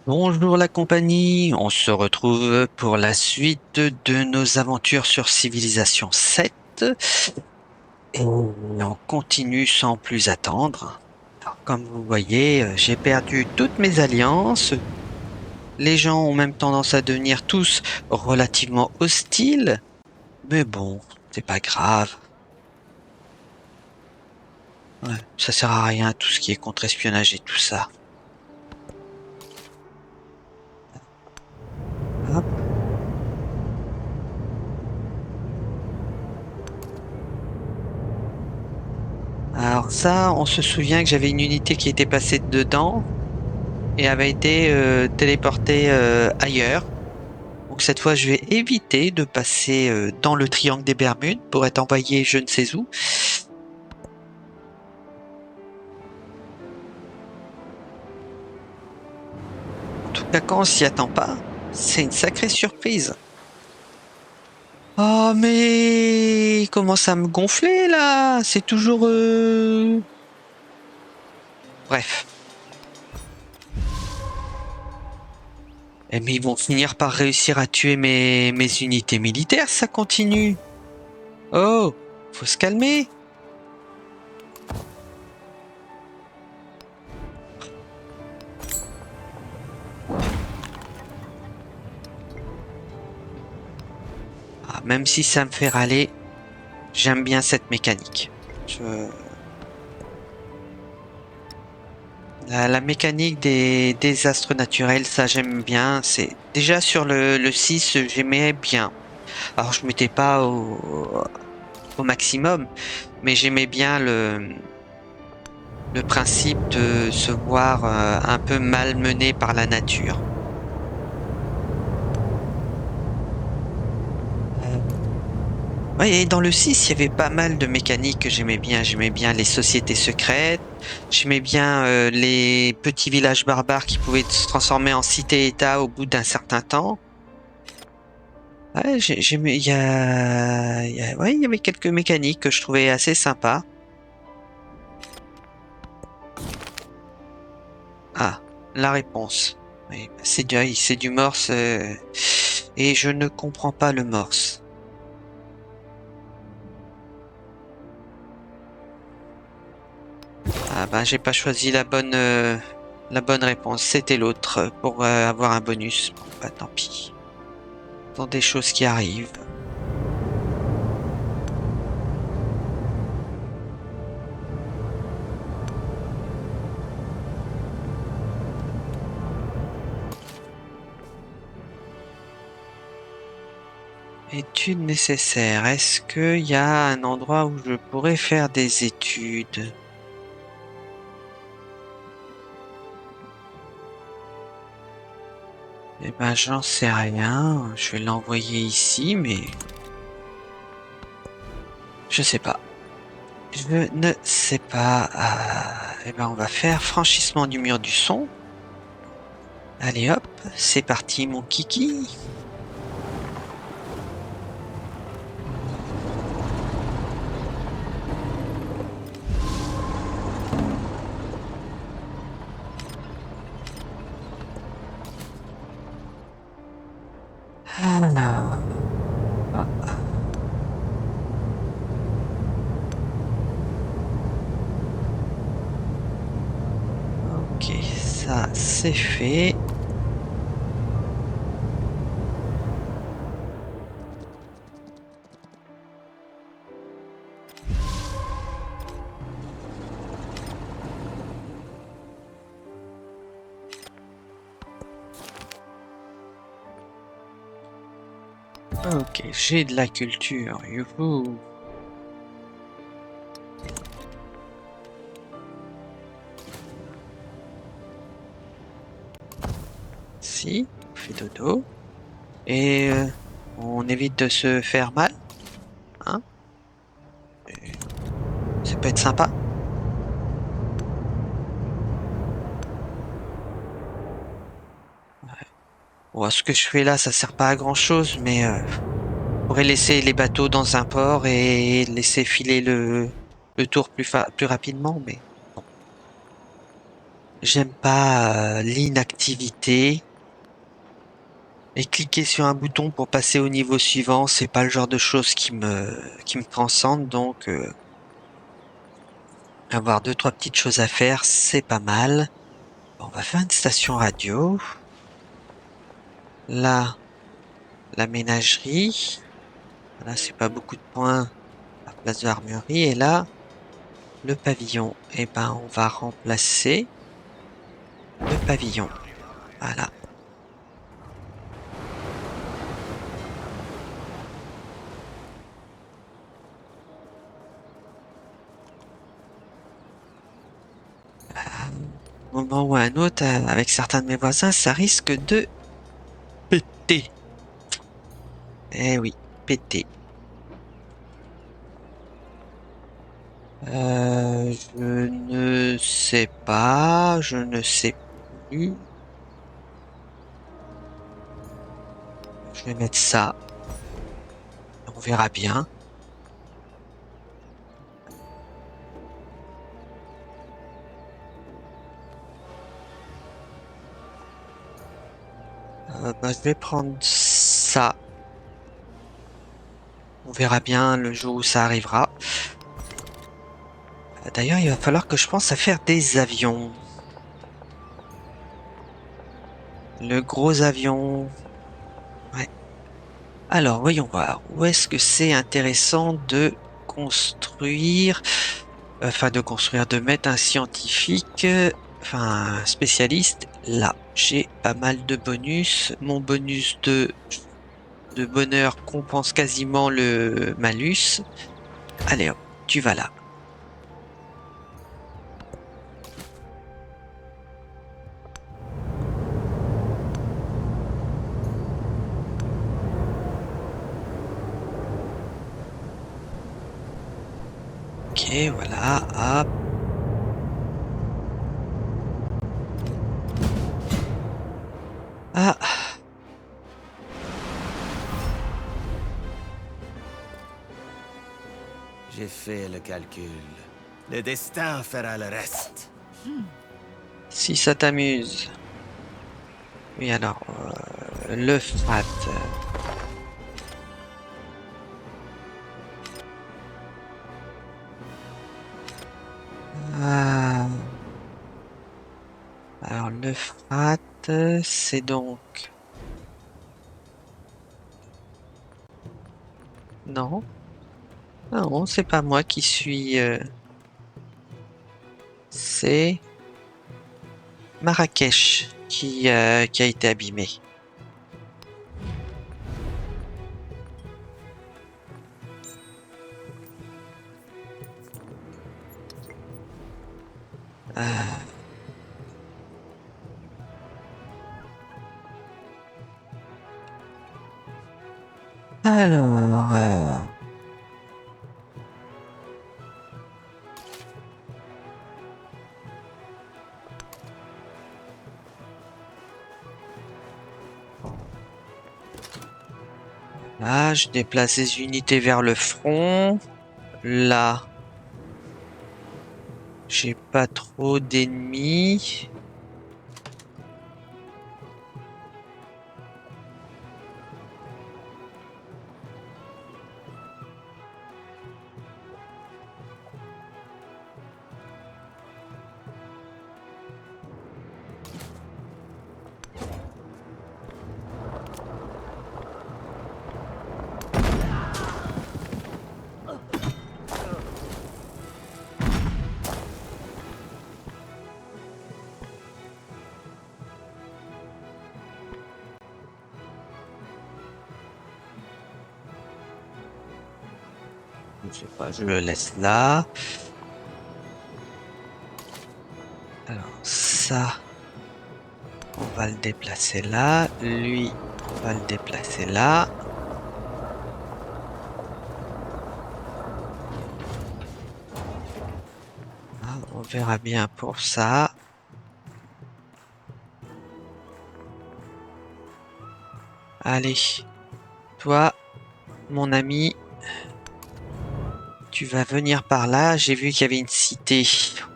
Bonjour la compagnie, on se retrouve pour la suite de nos aventures sur Civilisation 7 et on continue sans plus attendre. Alors, comme vous voyez, j'ai perdu toutes mes alliances. Les gens ont même tendance à devenir tous relativement hostiles, mais bon, c'est pas grave. Ouais, ça sert à rien tout ce qui est contre-espionnage et tout ça. Hop. Alors ça, on se souvient que j'avais une unité qui était passée dedans et avait été téléporté ailleurs. Donc cette fois, je vais éviter de passer dans le triangle des Bermudes pour être envoyé je ne sais où. En tout cas, quand on s'y attend pas, c'est une sacrée surprise. Oh mais il commence à me gonfler là. C'est toujours bref. Eh, mais ils vont finir par réussir à tuer mes unités militaires, ça continue. Oh, faut se calmer. Ah, même si ça me fait râler, j'aime bien cette mécanique. La mécanique des désastres naturels, ça j'aime bien. C'est déjà sur le 6, j'aimais bien. Alors je mettais pas au maximum, mais j'aimais bien le principe de se voir un peu malmené par la nature. Ouais, et dans le 6, il y avait pas mal de mécaniques que j'aimais bien. J'aimais bien les sociétés secrètes. J'aimais bien les petits villages barbares qui pouvaient se transformer en cité-État au bout d'un certain temps. Ouais, j'aimais, ouais, il y avait quelques mécaniques que je trouvais assez sympas. Ah, la réponse. Oui, c'est du morse, et je ne comprends pas le morse. Ah ben, j'ai pas choisi la bonne réponse. C'était l'autre pour avoir un bonus. Bon, bah tant pis. Ce sont des choses qui arrivent. Études nécessaires. Est-ce qu'il y a un endroit où je pourrais faire des études? Eh ben, j'en sais rien. Je vais l'envoyer ici, mais je sais pas. Je ne sais pas. Eh ben, on va faire franchissement du mur du son. Allez hop, c'est parti, mon kiki. Alors, ok, ça c'est fait. Ok, j'ai de la culture. Youhou. Si, on fait dodo. Et on évite de se faire mal, hein? Ça peut être sympa. Bon, ce que je fais là, ça sert pas à grand chose, mais on pourrait laisser les bateaux dans un port et laisser filer le tour plus rapidement, mais bon. J'aime pas l'inactivité. Et cliquer sur un bouton pour passer au niveau suivant, c'est pas le genre de choses qui me transcende, donc avoir deux, trois petites choses à faire, c'est pas mal. Bon, on va faire une station radio. Là, la ménagerie. Là, c'est pas beaucoup de points à place de l'armurerie. Et là, le pavillon. Eh ben, on va remplacer le pavillon. Voilà. Au moment ou à un autre, avec certains de mes voisins, ça risque de péter. Eh oui, péter. Je ne sais pas, je ne sais plus. Je vais mettre ça. On verra bien. Bah, je vais prendre ça. On verra bien le jour où ça arrivera. D'ailleurs, il va falloir que je pense à faire des avions. Le gros avion. Ouais. Alors, voyons voir. Où est-ce que c'est intéressant de construire, de mettre un scientifique, enfin, un spécialiste. Là, j'ai pas mal de bonus. Mon bonus de bonheur compense quasiment le malus. Allez hop, tu vas là. Ok, voilà, hop. Ah, J'ai fait le calcul. Le destin fera le reste. si ça t'amuse. Oui, alors, le frat. Ah, alors, le frat, c'est donc... Non, non, c'est pas moi qui suis... c'est Marrakech qui a été abîmé. Euh, alors, là, je déplace les unités vers le front. Là, j'ai pas trop d'ennemis. Je sais pas, je le laisse là. Alors, ça, on va le déplacer là. Lui, on va le déplacer là. Ah, on verra bien pour ça. Allez, toi, mon ami, tu vas venir par là. J'ai vu qu'il y avait une cité.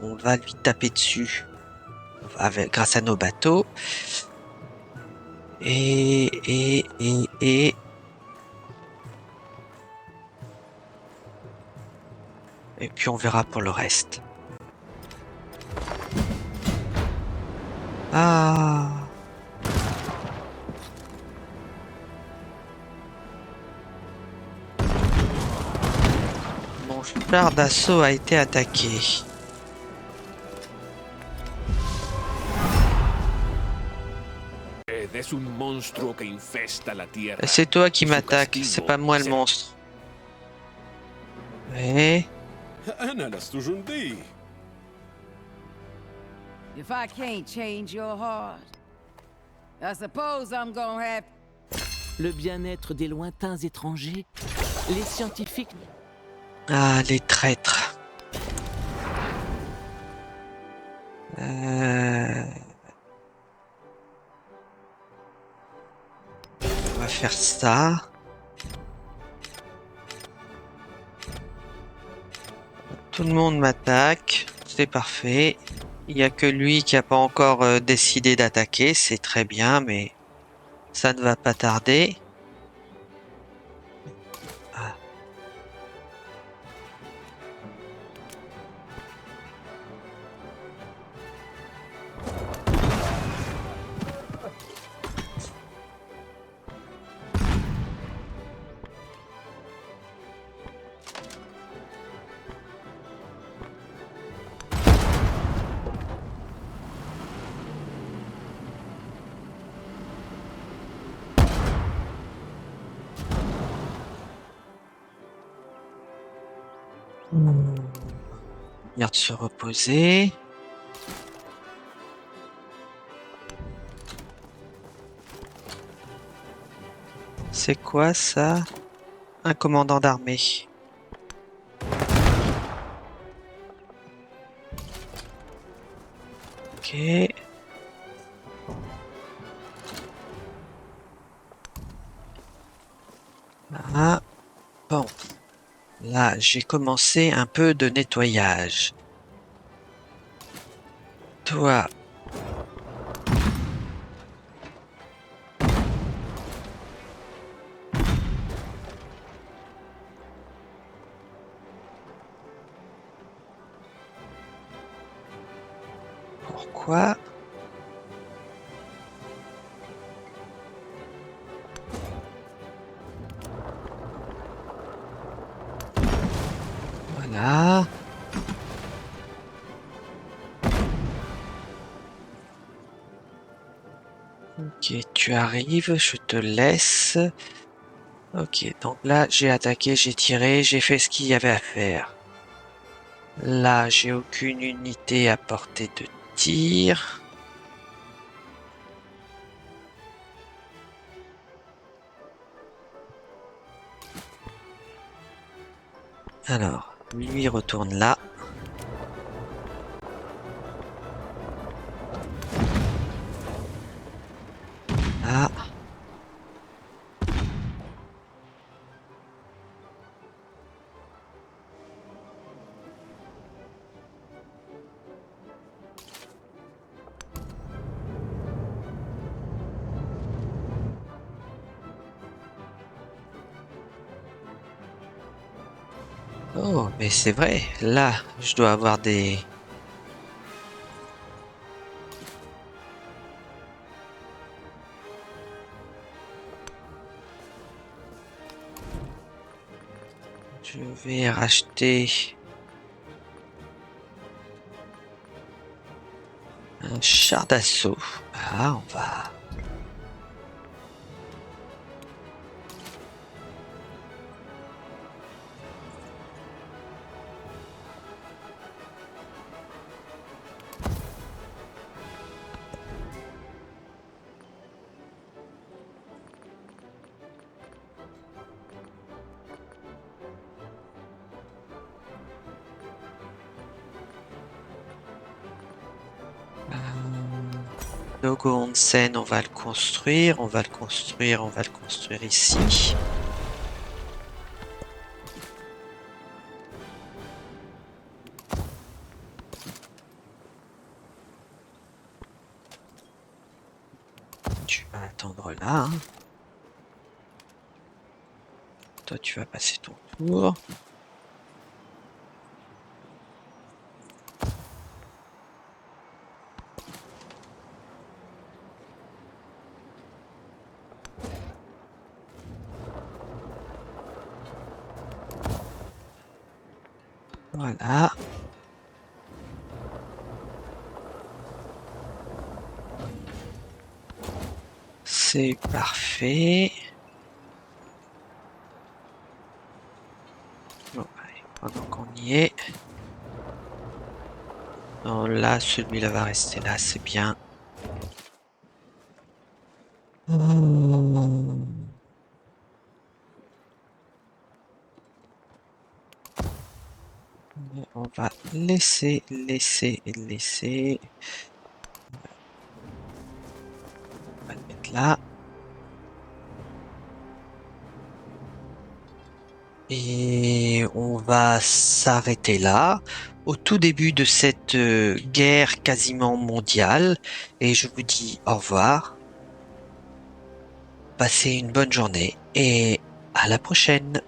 On va lui taper dessus. grâce à nos bateaux. Et puis on verra pour le reste. Ah! Mon char d'assaut a été attaqué. Es un monstruo que infesta la tierra. C'est toi qui Su m'attaques, castigo c'est pas moi le será- monstre. Ouais. أنا لست جندي. If I can't change your heart, I suppose I'm gonna have... Le bien-être des lointains étrangers, les scientifiques... Ah, les traîtres. On va faire ça. Tout le monde m'attaque. C'est parfait. Il n'y a que lui qui n'a pas encore décidé d'attaquer. C'est très bien, mais ça ne va pas tarder. Ah. Venir de se reposer. C'est quoi ça? Un commandant d'armée. Ok. Ah. Bon. Là, j'ai commencé un peu de nettoyage. Toi. Pourquoi? Voilà. Ok, tu arrives, je te laisse. Ok, donc là, j'ai attaqué, j'ai tiré, j'ai fait ce qu'il y avait à faire. Là, j'ai aucune unité à portée de tir. Alors, lui retourne là. Là. Oh, mais c'est vrai, là, je dois avoir des... Je vais racheter un char d'assaut. Ah, on va... Dogo Onsen, on va le construire, on va le construire, on va le construire ici. tu vas attendre là. Hein. Toi, tu vas passer ton tour. Voilà. C'est parfait. Bon, allez, pendant qu'on y est. Non, là, celui-là va rester là, c'est bien. On va laisser. On va le mettre là. Et on va s'arrêter là, au tout début de cette guerre quasiment mondiale. Et je vous dis au revoir. Passez une bonne journée et à la prochaine.